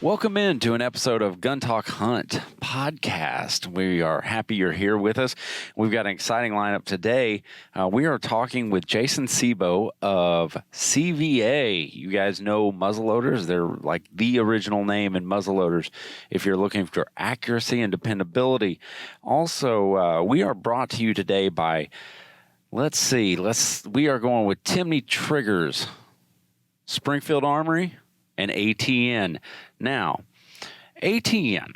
Welcome in to an episode of Gun Talk Hunt podcast. We are happy you're here with us. We've got an exciting lineup today. We are talking with Jason Sebo of CVA. You guys know muzzleloaders. They're like the original name in muzzleloaders if you're looking for accuracy and dependability. Also, we are brought to you today by, we are going with Timney Triggers, Springfield Armory, and ATN. Now, ATN,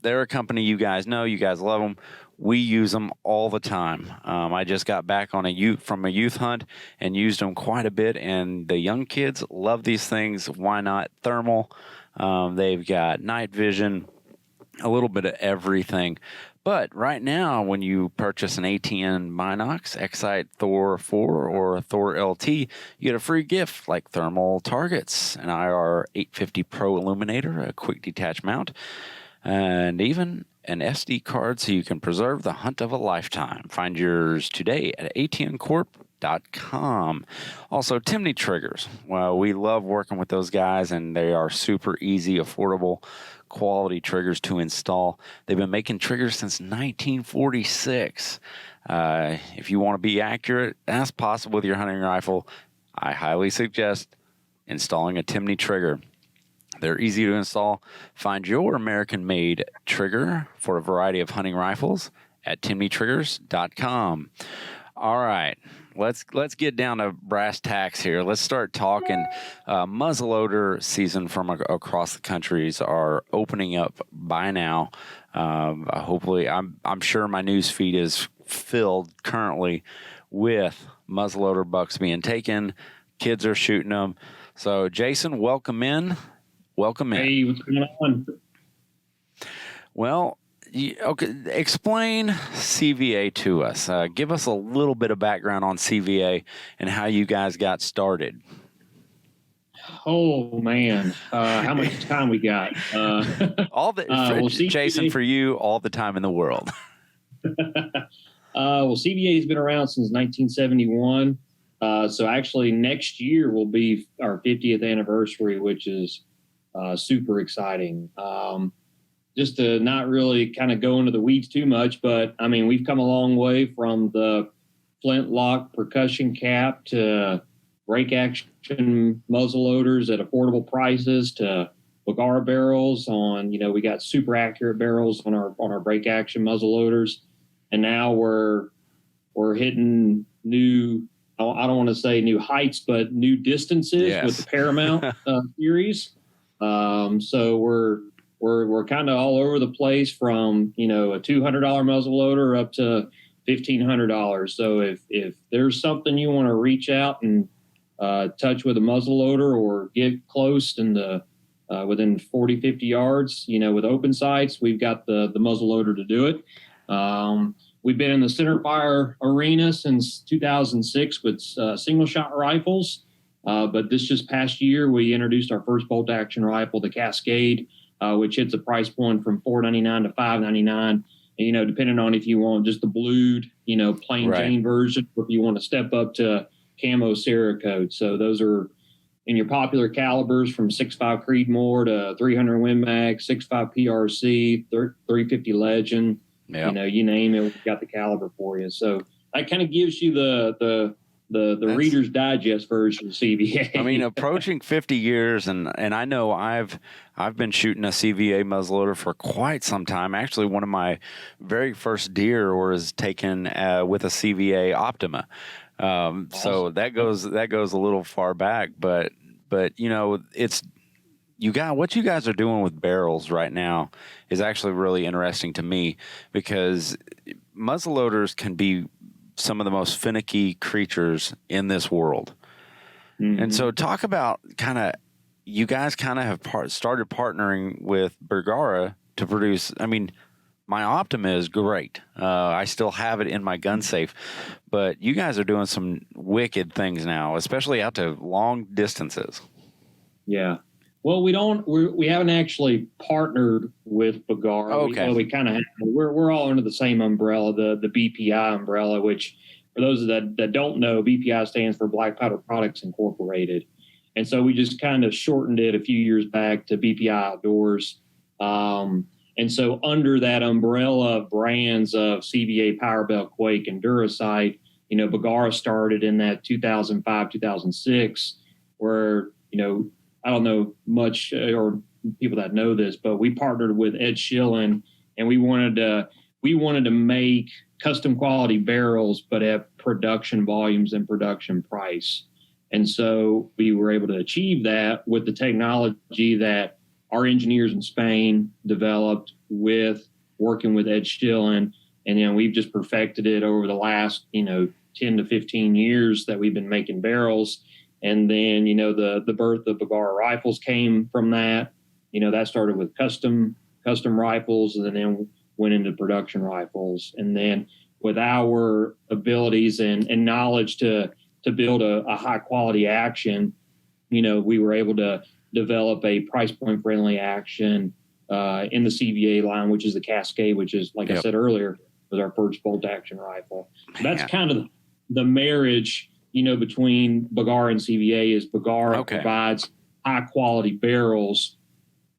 they're a company you guys know. You guys love them. We use them all the time. I just got back on from a youth hunt and used them quite a bit, and the young kids love these things. Why not? Thermal. They've got night vision, a little bit of everything. But right now, when you purchase an ATN Binox, Excite Thor 4 or a Thor LT, you get a free gift like thermal targets, an IR 850 Pro illuminator, a quick detach mount, and even an SD card so you can preserve the hunt of a lifetime. Find yours today at atncorp.com. Also, Timney Triggers. Well, we love working with those guys, and they are super easy, affordable, quality triggers to install. They've been making triggers since 1946. If you want to be accurate as possible with your hunting rifle, I highly suggest installing a Timney trigger. They're easy to install. Find your American-made trigger for a variety of hunting rifles at timneytriggers.com. All right, let's get down to brass tacks here. Let's start talking. Muzzleloader season from across the countries are opening up by now. Hopefully, I'm sure my news feed is filled currently with muzzleloader bucks being taken. Kids are shooting them. So, Jason, welcome in. Welcome in. Hey, what's going on? Well, okay, explain CVA to us. Give us a little bit of background on CVA and how you guys got started. Oh man, how much time we got? Jason, for you, all the time in the world. CVA has been around since 1971. So actually, next year will be our 50th anniversary, which is super exciting. Just to not really kind of go into the weeds too much, but I mean, we've come a long way from the flintlock percussion cap to break action muzzleloaders at affordable prices to Bergara barrels on, we got super accurate barrels on our break action muzzleloaders. And now we're hitting new, I don't want to say new heights, but new distances with the Paramount series. So we're kind of all over the place from, a $200 muzzleloader up to $1,500. So if there's something you want to reach out and touch with a muzzleloader or get close and within 40, 50 yards, with open sights, we've got the muzzleloader to do it. We've been in the centerfire arena since 2006 with single shot rifles. But this just past year, we introduced our first bolt action rifle, the Cascade, which hits a price point from $499 to $599. And, depending on if you want just the blued, plain Jane version, or if you want to step up to camo Cerakote. So those are in your popular calibers from 6.5 Creedmoor to 300 Win Mag, 6.5 PRC, 350 Legend. Yep. You name it, we've got the caliber for you. So that kind of gives you the Reader's Digest version of CVA. I mean, approaching 50 years, and I know I've been shooting a CVA muzzleloader for quite some time. Actually, one of my very first deer was taken with a CVA Optima. Awesome. So that goes a little far back, but it's what you guys are doing with barrels right now is actually really interesting to me, because muzzleloaders can be some of the most finicky creatures in this world. Mm-hmm. And so talk about you guys have started partnering with Bergara to produce, my Optima is great. I still have it in my gun safe, but you guys are doing some wicked things now, especially out to long distances. Yeah. Well, we haven't actually partnered with Bergara. Okay. We kind of have. We're all under the same umbrella, the BPI umbrella, which for those that don't know, BPI stands for Black Powder Products Incorporated. And so we just kind of shortened it a few years back to BPI Outdoors. And so under that umbrella of brands of CVA, Powerbell, Quake, and Durasight, Bergara started in that 2005, 2006, where, I don't know much or people that know this, but we partnered with Ed Schillen, and we wanted to make custom quality barrels, but at production volumes and production price. And so we were able to achieve that with the technology that our engineers in Spain developed with working with Ed Schillen. And, we've just perfected it over the last, 10 to 15 years that we've been making barrels. And then, the birth of Bergara rifles came from that. That started with custom rifles, and then went into production rifles. And then with our abilities and knowledge to build a high quality action, we were able to develop a price point friendly action in the CVA line, which is the Cascade, which is, like I said earlier, was our first bolt action rifle. So that's kind of the marriage, between Bergara and CVA is Bergara provides high quality barrels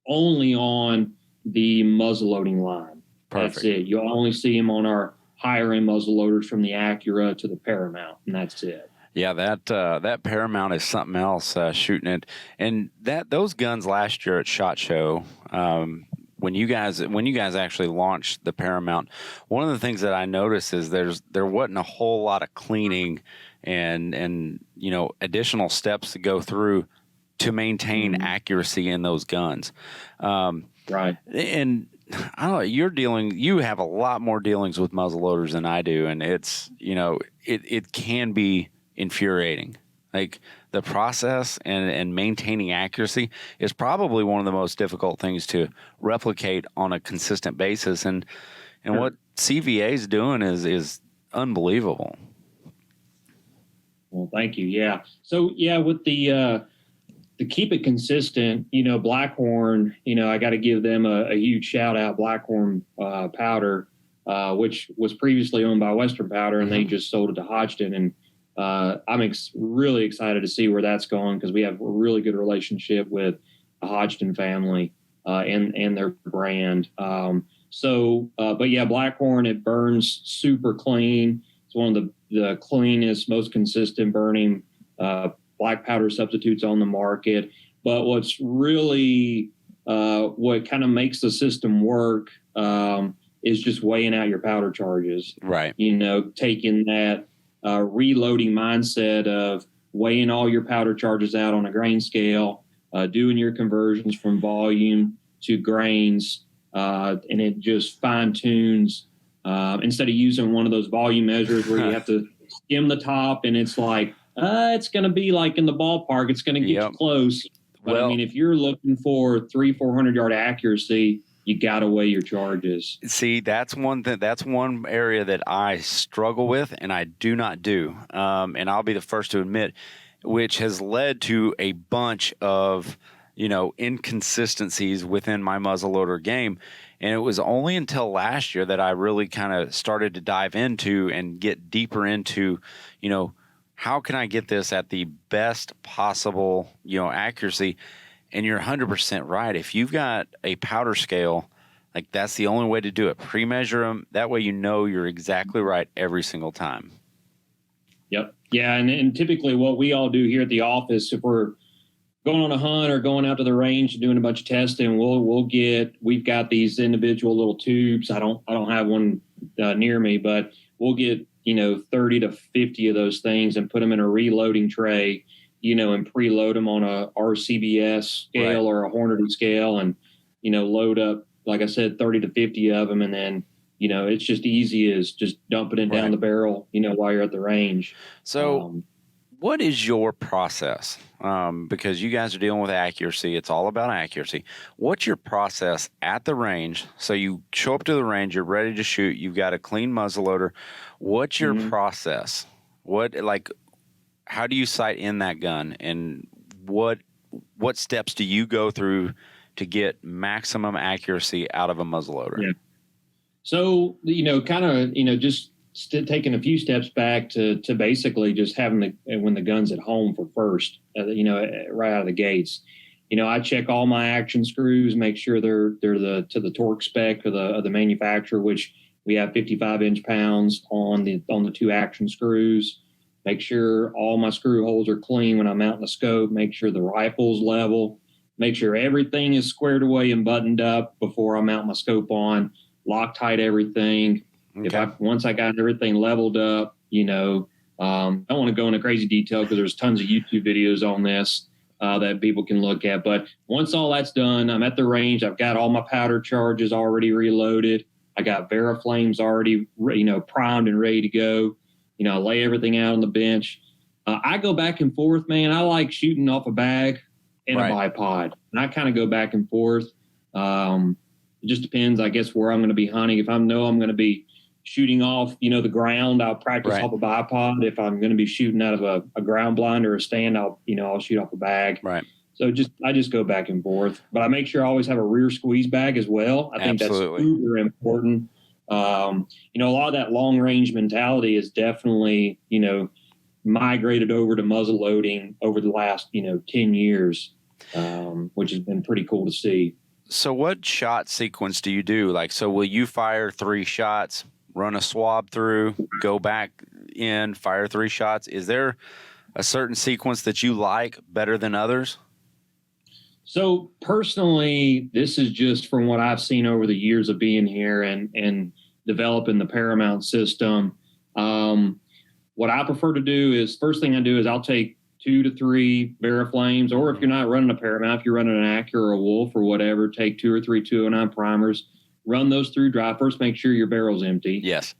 only on the muzzleloading line. Perfect. That's it. You'll only see them on our higher end muzzleloaders from the Acura to the Paramount, and that's it. Yeah, that Paramount is something else, shooting it. And those guns last year at SHOT Show, when you guys actually launched the Paramount, one of the things that I noticed is there wasn't a whole lot of cleaning and additional steps to go through to maintain accuracy in those guns. Right. And I don't know, you have a lot more dealings with muzzleloaders than I do, and it's, it can be infuriating. Like the process and maintaining accuracy is probably one of the most difficult things to replicate on a consistent basis. And what CVA is doing is unbelievable. Well, thank you. Yeah. So with the to keep it consistent, Blackhorn, I got to give them a huge shout out. Blackhorn powder, which was previously owned by Western Powder, and they just sold it to Hodgdon. And I'm really excited to see where that's going, because we have a really good relationship with the Hodgdon family and their brand. But Blackhorn, it burns super clean. It's one of the cleanest, most consistent burning black powder substitutes on the market. But what's really what kind of makes the system work is just weighing out your powder charges. Right. Taking that reloading mindset of weighing all your powder charges out on a grain scale, doing your conversions from volume to grains, and it just fine tunes. Instead of using one of those volume measures where you have to skim the top and it's like, it's going to be like in the ballpark, it's going to get you close. But if you're looking for 300-400 yard accuracy, you got to weigh your charges. See, that's one area that I struggle with and I do not do. And I'll be the first to admit, which has led to a bunch of, inconsistencies within my muzzleloader game. And it was only until last year that I really kind of started to dive into and get deeper into, how can I get this at the best possible, accuracy? And you're 100% right. If you've got a powder scale, like that's the only way to do it. Pre-measure them. That way you're exactly right every single time. Yep. Yeah, and typically what we all do here at the office, if we're going on a hunt or going out to the range and doing a bunch of testing, we've got these individual little tubes. I don't have one near me, but we'll get 30 to 50 of those things and put them in a reloading tray, and preload them on a RCBS scale or a Hornady scale, and load up, like I said, 30 to 50 of them, and then it's just easy as just dumping it down the barrel, while you're at the range. So what is your process? Because you guys are dealing with accuracy. It's all about accuracy. What's your process at the range? So you show up to the range, you're ready to shoot, you've got a clean muzzleloader. What's your process? How do you sight in that gun, and what steps do you go through to get maximum accuracy out of a muzzleloader? Yeah. So, just taking a few steps back to basically just having when the gun's at home for first, right out of the gates. I check all my action screws, make sure they're to the torque spec of the manufacturer, which we have 55 inch-pounds on the 2 action screws. Make sure all my screw holes are clean when I'm mounting the scope. Make sure the rifle's level. Make sure everything is squared away and buttoned up before I mount my scope on. Loctite everything. Okay. Once I got everything leveled up, I don't want to go into crazy detail because there's tons of YouTube videos on this that people can look at. But once all that's done, I'm at the range. I've got all my powder charges already reloaded. I got Veriflames already, primed and ready to go. I lay everything out on the bench. I go back and forth, man. I like shooting off a bag and a bipod. And I kind of go back and forth. It just depends, I guess, where I'm going to be hunting. If I know I'm going to be shooting off, the ground, I'll practice off a bipod. If I'm going to be shooting out of a ground blind or a stand, I'll shoot off a bag. Right. So I just go back and forth. But I make sure I always have a rear squeeze bag as well. I think that's super important. A lot of that long range mentality is definitely, migrated over to muzzle loading over the last, 10 years, which has been pretty cool to see. So what shot sequence do you do? So will you fire 3 shots, run a swab through, go back in, fire 3 shots? Is there a certain sequence that you like better than others? So personally, this is just from what I've seen over the years of being here and developing the Paramount system. What I prefer to do is, first thing I do is I'll take 2 to 3 Veriflames, or if you're not running a Paramount, if you're running an Acura or a Wolf or whatever, take 2 or 3 209 primers, run those through dry. First, make sure your barrel's empty. Yes.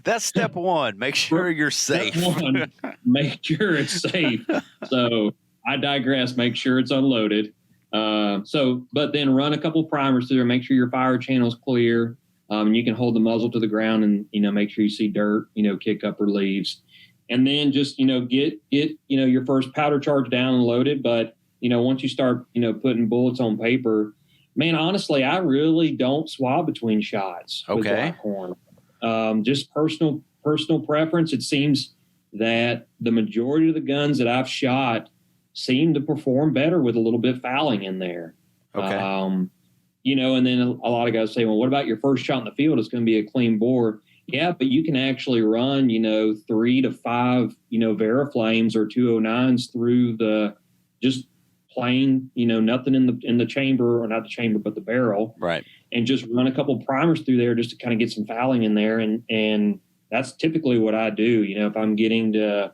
That's step 1. Make sure you're safe. Step 1, make sure it's safe. So I digress. Make sure it's unloaded. But then run a couple primers through there. Make sure your fire channel's clear. And you can hold the muzzle to the ground and, make sure you see dirt, kick up or leaves. And then just, get your first powder charge down and loaded. But, once you start, putting bullets on paper, man, honestly, I really don't swab between shots. Okay. With Blackhorn. Just personal preference. It seems that the majority of the guns that I've shot seem to perform better with a little bit of fouling in there. Okay. And then a lot of guys say, well, what about your first shot in the field? It's going to be a clean bore. Yeah, but you can actually run, 3 to 5, Veriflames or 209s through the just plain, nothing in the chamber, or not the chamber, but the barrel. Right. And just run a couple primers through there just to kind of get some fouling in there. And that's typically what I do. If I'm getting to,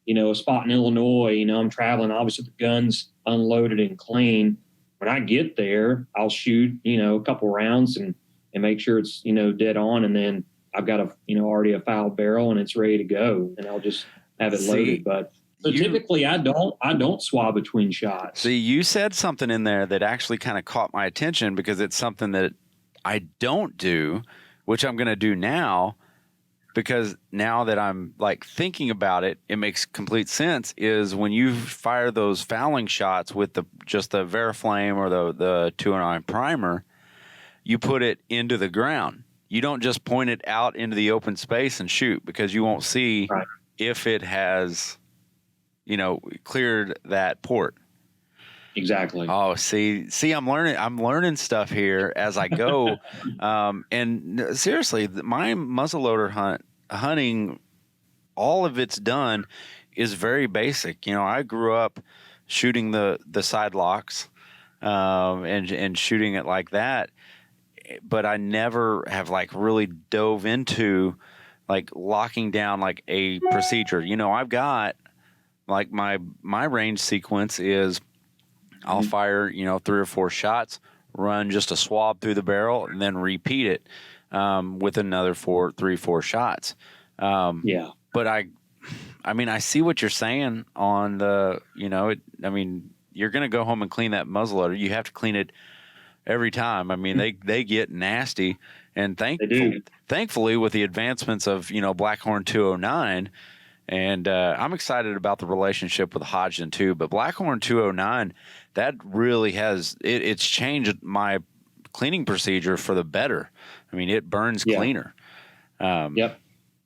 a spot in Illinois, I'm traveling, obviously the gun's unloaded and clean. When I get there, I'll shoot, a couple rounds and make sure it's, dead on. And then I've got already a fouled barrel and it's ready to go, and I'll just have it loaded. But typically I don't swab between shots. See, you said something in there that actually kind of caught my attention, because it's something that I don't do, which I'm going to do now, because now that I'm thinking about it, it makes complete sense. Is when you fire those fouling shots with just the Veriflame or the 209 primer, you put it into the ground. You don't just point it out into the open space and shoot, because you won't see if it has, cleared that port. Exactly. Oh, see, I'm learning stuff here as I go. And seriously, my muzzleloader hunting, all of it's done is very basic. I grew up shooting the side locks, and shooting it like that, but I never have really dove into locking down a procedure. I've got my range sequence is I'll fire, 3 or 4 shots, run just a swab through the barrel, and then repeat it with another 3, 4 shots. But I see what you're saying on the, you're going to go home and clean that muzzleloader. You have to clean it every time. They get nasty, and thankfully with the advancements of, Blackhorn 209, and I'm excited about the relationship with Hodgdon too, but Blackhorn 209, that really has, it's changed my cleaning procedure for the better. It burns cleaner. Yep.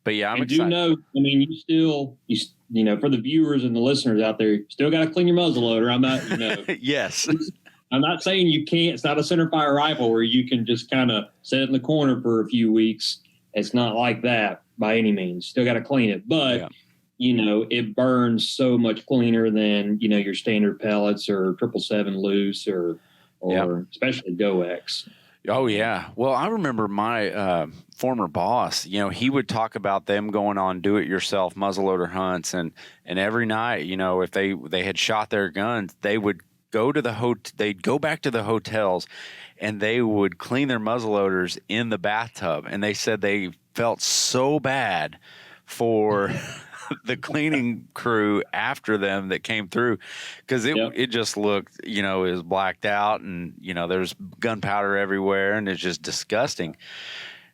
But yeah, I'm and excited. do know, I mean, you know, for the viewers and the listeners out there, you still got to clean your muzzleloader. I'm not, you know, Yes. I'm not saying you can't. It's not a centerfire rifle where you can just kind of sit in the corner for a few weeks. It's not like that by any means. Still got to clean it, but you know, it burns so much cleaner than, you know, your standard pellets or 777 loose or especially GoX. Oh, yeah. Well, I remember my former boss, you know, he would talk about them going on do-it-yourself muzzleloader hunts. And every night, you know, if they had shot their guns, they would go to they'd go back to the hotels and they would clean their muzzleloaders in the bathtub. And they said they felt so bad for the cleaning crew after them that came through, because it just looked, you know, it was blacked out and, you know, there's gunpowder everywhere and it's just disgusting.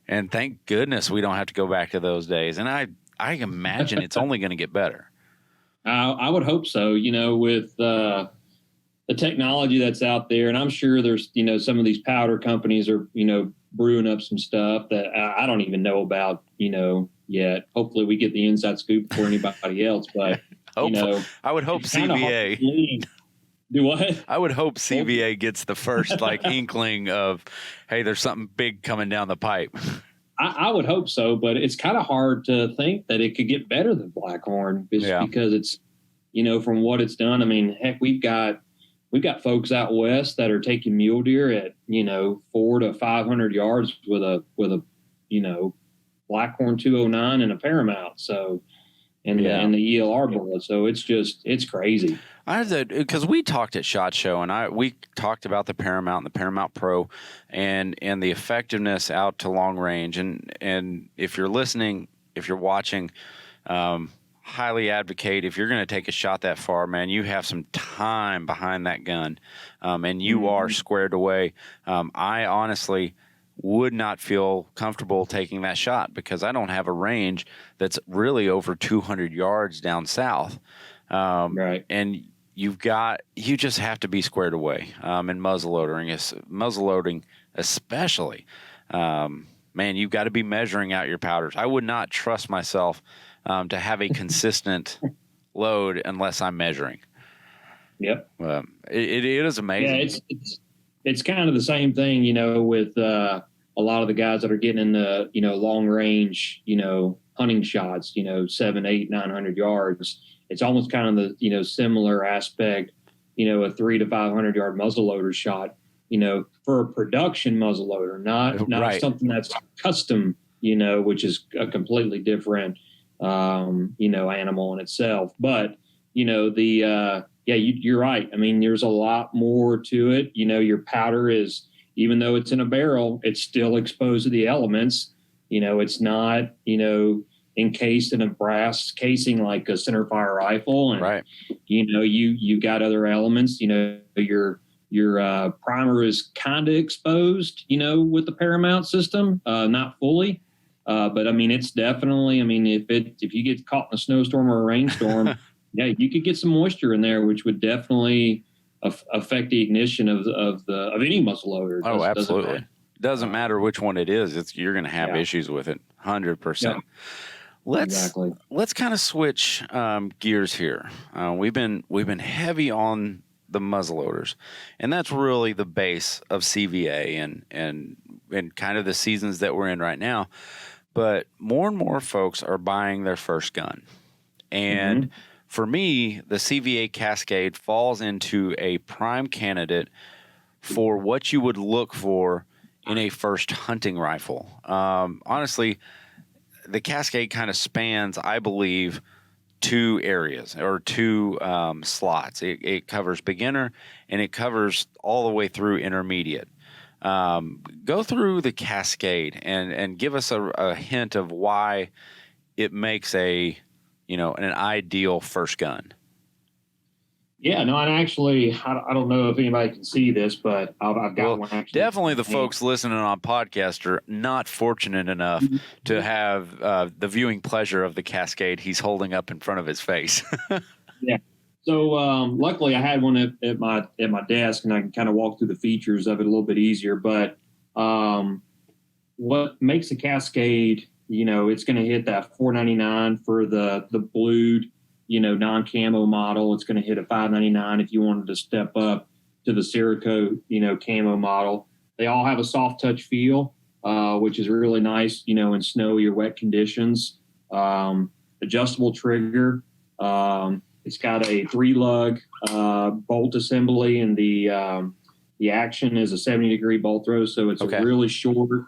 And thank goodness we don't have to go back to those days. And I imagine it's only going to get better. I would hope so, you know, with the technology that's out there. And I'm sure there's, you know, some of these powder companies are, you know, brewing up some stuff that I don't even know about, you know, yet. Hopefully we get the inside scoop before anybody else. But, you know, I would hope CVA. Do what? I would hope CVA gets the first like inkling of, hey, there's something big coming down the pipe. I would hope so, but it's kind of hard to think that it could get better than Blackhorn because it's, you know, from what it's done. I mean, heck, we've got folks out west that are taking mule deer at, you know, 400 to 500 yards with a, you know, Blackhorn 209 and a Paramount. So, and the ELR bullet. So it's crazy. Because we talked at SHOT Show and we talked about the Paramount and the Paramount Pro and the effectiveness out to long range. And if you're listening, if you're watching, highly advocate, if you're going to take a shot that far, man, you have some time behind that gun, and you are squared away. I honestly would not feel comfortable taking that shot because I don't have a range that's really over 200 yards down south. Right. And you just have to be squared away, in muzzleloading especially. Man, you've got to be measuring out your powders. I would not trust myself to have a consistent load unless I'm measuring. Yep. It is amazing. Yeah, it's kind of the same thing, you know, with a lot of the guys that are getting in the, you know, long range, you know, hunting shots, you know, 700, 800, 900 yards. It's almost kind of the, you know, similar aspect, you know, a 300 to 500 yard muzzleloader shot, you know, for a production muzzleloader, not something that's custom, you know, which is a completely different, you know, animal in itself. But, you know, you're right. I mean, there's a lot more to it. You know, your powder is, even though it's in a barrel, it's still exposed to the elements. You know, it's not, you know, encased in a brass casing like a centerfire rifle. And, you know, you got other elements. You know, your primer is kind of exposed, you know, with the Paramount system, not fully. But I mean, it's definitely, I mean, if you get caught in a snowstorm or a rainstorm, yeah, you could get some moisture in there, which would definitely affect the ignition of any muzzleloader. Oh, absolutely. Doesn't matter which one it is. You're going to have issues with it. 100%. Yeah. Let's kind of switch gears here. We've been heavy on the muzzleloaders, and that's really the base of CVA and kind of the seasons that we're in right now. But more and more folks are buying their first gun. And for me, the CVA Cascade falls into a prime candidate for what you would look for in a first hunting rifle. Honestly, the Cascade kind of spans, I believe, two areas or two slots. It covers beginner and it covers all the way through intermediate. Go through the Cascade and give us a hint of why it makes an ideal first gun. Yeah, no, and actually, I don't know if anybody can see this, but I've got one. Actually, definitely the folks listening on podcast are not fortunate enough to have the viewing pleasure of the Cascade he's holding up in front of his face. Yeah. So luckily, I had one at my desk, and I can kind of walk through the features of it a little bit easier. But what makes the Cascade it's going to hit that $499 for the blued, non-camo model. It's going to hit a $599 if you wanted to step up to the Cerakote, camo model. They all have a soft touch feel, which is really nice, in snowy or wet conditions. Adjustable trigger. It's got a 3-lug bolt assembly, and the action is a 70-degree bolt throw, so it's a really short,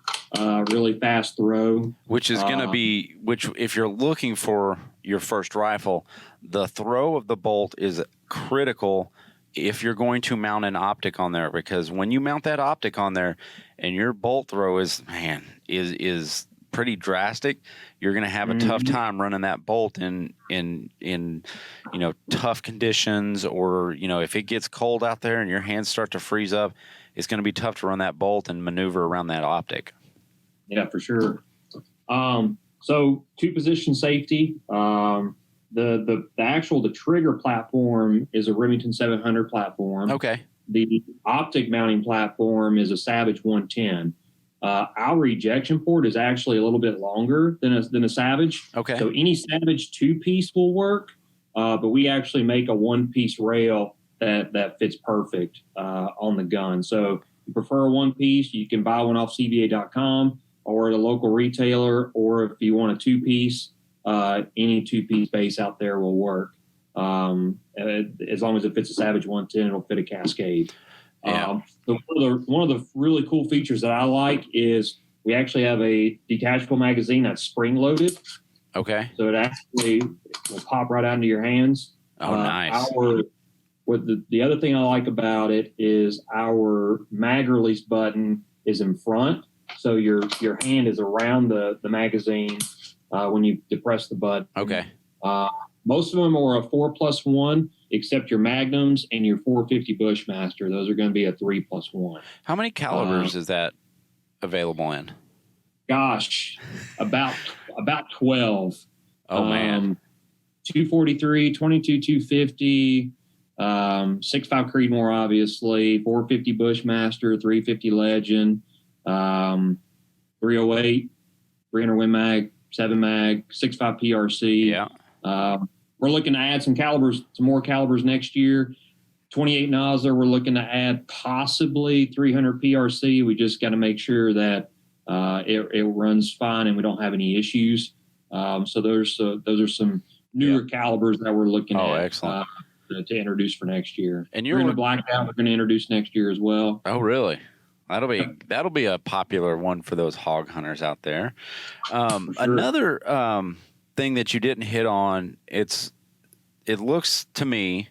really fast throw. Which is going to be, if you're looking for your first rifle, the throw of the bolt is critical if you're going to mount an optic on there, because when you mount that optic on there and your bolt throw is pretty drastic, you're going to have a tough time running that bolt in tough conditions, or if it gets cold out there and your hands start to freeze up, it's going to be tough to run that bolt and maneuver around that optic. Yeah, for sure. So 2-position safety. The trigger platform is a Remington 700 platform. Okay. The optic mounting platform is a Savage 110. Our ejection port is actually a little bit longer than a Savage. Okay. So any Savage 2-piece will work, but we actually make a 1-piece rail that fits perfect on the gun. So if you prefer a 1-piece, you can buy one off CBA.com or at a local retailer, or if you want a 2-piece, any 2-piece base out there will work. As long as it fits a Savage 110, it'll fit a Cascade. Yeah. So one of the really cool features that I like is we actually have a detachable magazine that's spring-loaded. Okay. So it actually will pop right out into your hands. Oh, nice. The other thing I like about it is our mag release button is in front, so your hand is around the magazine when you depress the button. Okay. Most of them are a 4+1, except your Magnums and your 450 Bushmaster. Those are going to be a 3+1. How many calibers is that available in? Gosh, about 12. Oh, man. 243, 22, 250, 6.5 Creedmoor, obviously, 450 Bushmaster, 350 Legend, 308, 300 Win Mag, 7 Mag, 6.5 PRC. Yeah. We're looking to add some more calibers next year. 28 Nosler, we're looking to add possibly 300 PRC. We just got to make sure that it runs fine and we don't have any issues. So those are some newer calibers that we're looking at. Excellent. To introduce for next year. And you're in the blackout, we're going to introduce next year as well. Oh, really? That'll be a popular one for those hog hunters out there. Sure. Another thing that you didn't hit on, it looks to me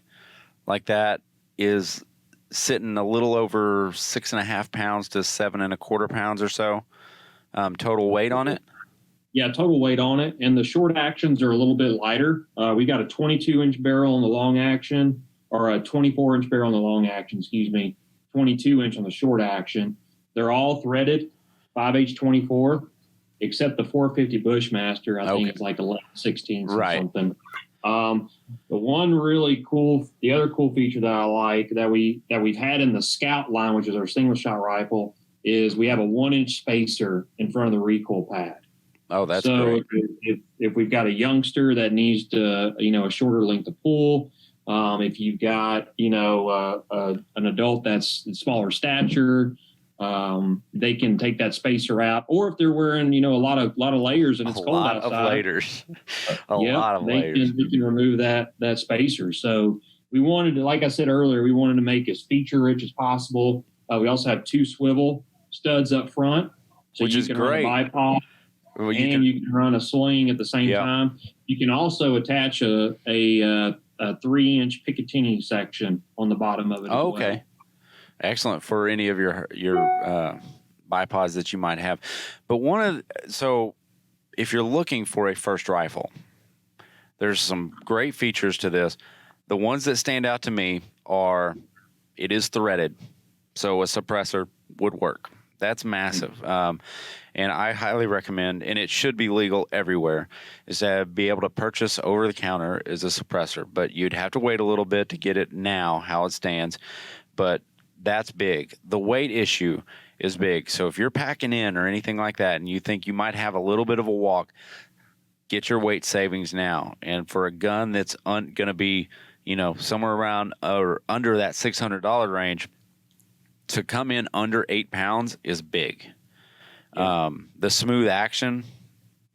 like that is sitting a little over 6.5 pounds to 7.25 pounds or so total weight on it. Yeah, total weight on it. And the short actions are a little bit lighter. We got a 22-inch barrel on the long action, or a 24-inch barrel on the long action, 22-inch on the short action. They're all threaded 5H24, except the 450 Bushmaster. I think it's like 11/16 or something. The other cool feature that I like that we've had in the Scout line, which is our single shot rifle, is we have a 1-inch spacer in front of the recoil pad. Oh, that's great. So if we've got a youngster that needs to, a shorter length of pull, if you've got, an adult that's smaller stature, they can take that spacer out. Or if they're wearing, a lot of layers and it's cold outside. A lot of layers. They can remove that spacer. So we wanted to, like I said earlier, we wanted to make as feature rich as possible. We also have 2 swivel studs up front, so which you is can great. run a bipod. You can run a sling at the same time. You can also attach a 3-inch Picatinny section on the bottom of it. Okay, excellent for any of your bipods that you might have. But so if you're looking for a first rifle, there's some great features to this. The ones that stand out to me are it is threaded, so a suppressor would work. That's massive. And I highly recommend, and it should be legal everywhere, is to be able to purchase over the counter as a suppressor. But you'd have to wait a little bit to get it now, how it stands. But that's big. The weight issue is big. So if you're packing in or anything like that and you think you might have a little bit of a walk, get your weight savings now. And for a gun that's going to be, somewhere around or under that $600 range, to come in under 8 pounds is big. Yeah. The smooth action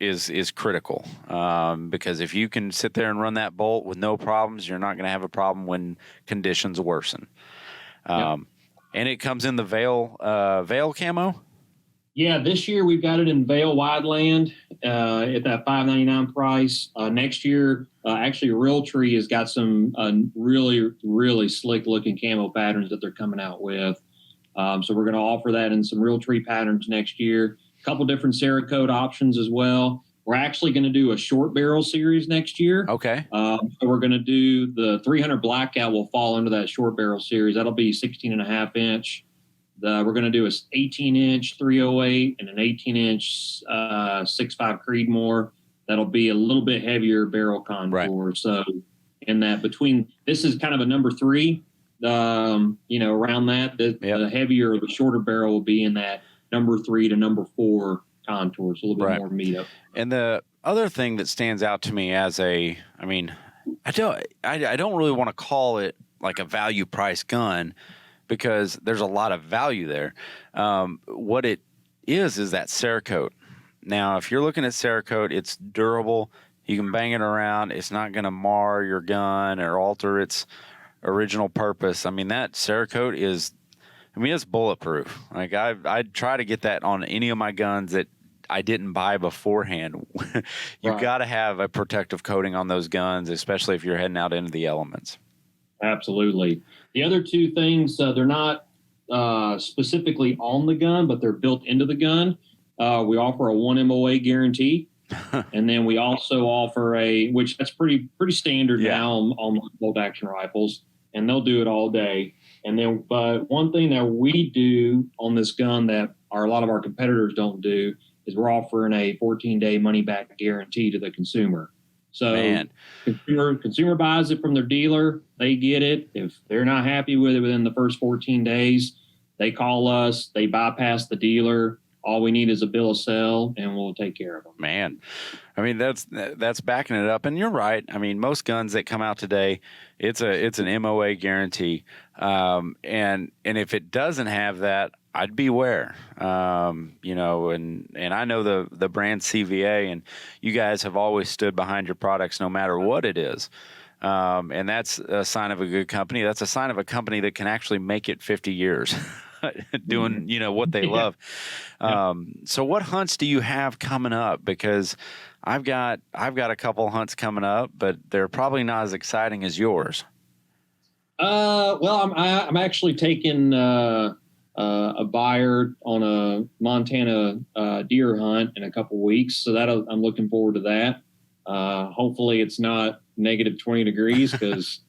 is critical, because if you can sit there and run that bolt with no problems, you're not going to have a problem when conditions worsen. And it comes in the Veil camo. Yeah, this year we've got it in Veil Wideland at that $5.99 price. Next year, actually, Realtree has got some really, really slick looking camo patterns that they're coming out with. So we're going to offer that in some Realtree patterns next year. A couple different Cerakote options as well. We're actually going to do a short barrel series next year. Okay. So we're going to do the 300 Blackout will fall into that short barrel series. That'll be 16.5 inch. We're going to do a 18-inch 308 and an 18-inch 6.5 Creedmoor. That'll be a little bit heavier barrel contour. Right. So in that this is kind of a number 3, around that. The heavier or the shorter barrel will be in that number 3 to number 4 contours, a little bit more meat up. And the other thing that stands out to me I don't really want to call it like a value price gun, because there's a lot of value there. What it is that Cerakote. Now, if you're looking at Cerakote, it's durable. You can bang it around. It's not going to mar your gun or alter its original purpose. I mean, that Cerakote it's bulletproof. Like I'd try to get that on any of my guns that I didn't buy beforehand. You've got to have a protective coating on those guns, especially if you're heading out into the elements. Absolutely. The other two things, they're not specifically on the gun, but they're built into the gun. We offer a 1 MOA guarantee. And then we also offer which that's pretty standard now on bolt action rifles, and they'll do it all day. And then, but one thing that we do on this gun that a lot of our competitors don't do is we're offering a 14-day money-back guarantee to the consumer. So consumer buys it from their dealer, they get it. If they're not happy with it within the first 14 days, they call us, they bypass the dealer. All we need is a bill of sale, and we'll take care of them. Man, I mean, that's backing it up. And you're right. I mean, most guns that come out today, it's an MOA guarantee. And if it doesn't have that, I'd beware. And I know the brand CVA, and you guys have always stood behind your products no matter what it is. And that's a sign of a good company. That's a sign of a company that can actually make it 50 years. Doing what they love. So what hunts do you have coming up? Because I've got a couple hunts coming up, but they're probably not as exciting as yours. Well, I'm actually taking a buyer on a Montana deer hunt in a couple weeks, so I'm looking forward to that. Hopefully it's not negative 20 degrees, because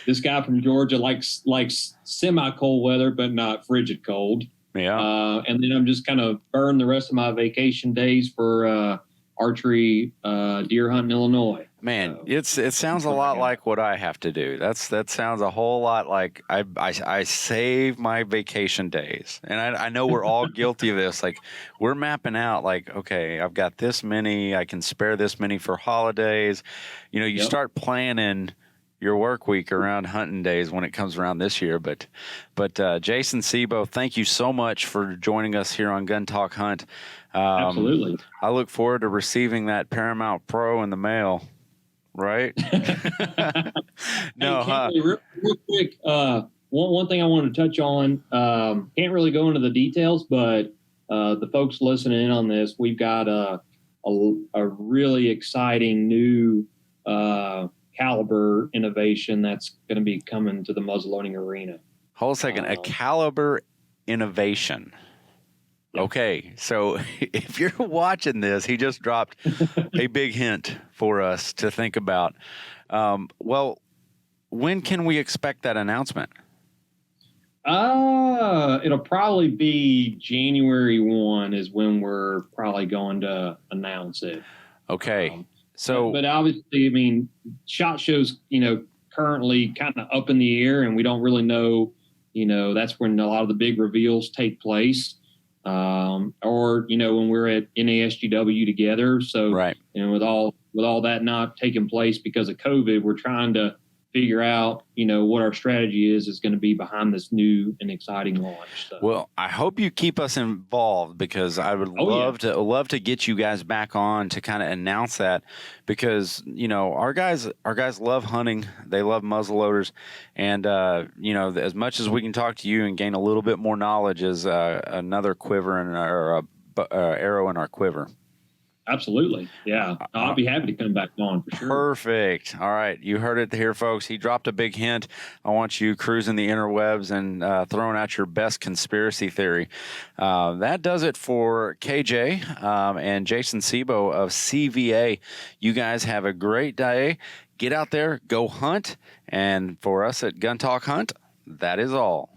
this guy from Georgia likes semi-cold weather, but not frigid cold. Yeah. And then I'm just kind of burn the rest of my vacation days for archery deer hunt in Illinois. Man, it sounds a lot like what I have to do. That sounds a whole lot like I save my vacation days, and I know we're all guilty of this. Like, we're mapping out like, okay, I've got this many, I can spare this many for holidays. You start planning your work week around hunting days when it comes around this year. But Jason Sebo, thank you so much for joining us here on Gun Talk Hunt. Absolutely. I look forward to receiving that Paramount Pro in the mail. Right? No, real quick. One thing I wanted to touch on, can't really go into the details, but the folks listening in on this, we've got a really exciting new caliber innovation that's going to be coming to the muzzleloading arena. Hold a second. A caliber innovation. Yep. Okay, so if you're watching this, he just dropped a big hint for us to think about. Well, when can we expect that announcement? It'll probably be January 1 is when we're probably going to announce it. Okay. But obviously, I mean, SHOT Show's, currently kind of up in the air, and we don't really know, that's when a lot of the big reveals take place. or when we're at NASGW together. So Right. with all that not taking place because of COVID, we're trying to figure out what our strategy is going to be behind this new and exciting launch. So. Well, I hope you keep us involved, because I would love to get you guys back on to kind of announce that, because our guys love hunting, they love muzzleloaders, and as much as we can talk to you and gain a little bit more knowledge is another quiver or arrow in our quiver. Absolutely. Yeah. I'll be happy to come back on for sure. Perfect. All right. You heard it here, folks. He dropped a big hint. I want you cruising the interwebs and throwing out your best conspiracy theory. That does it for KJ and Jason Sebo of CVA. You guys have a great day. Get out there, go hunt. And for us at Gun Talk Hunt, that is all.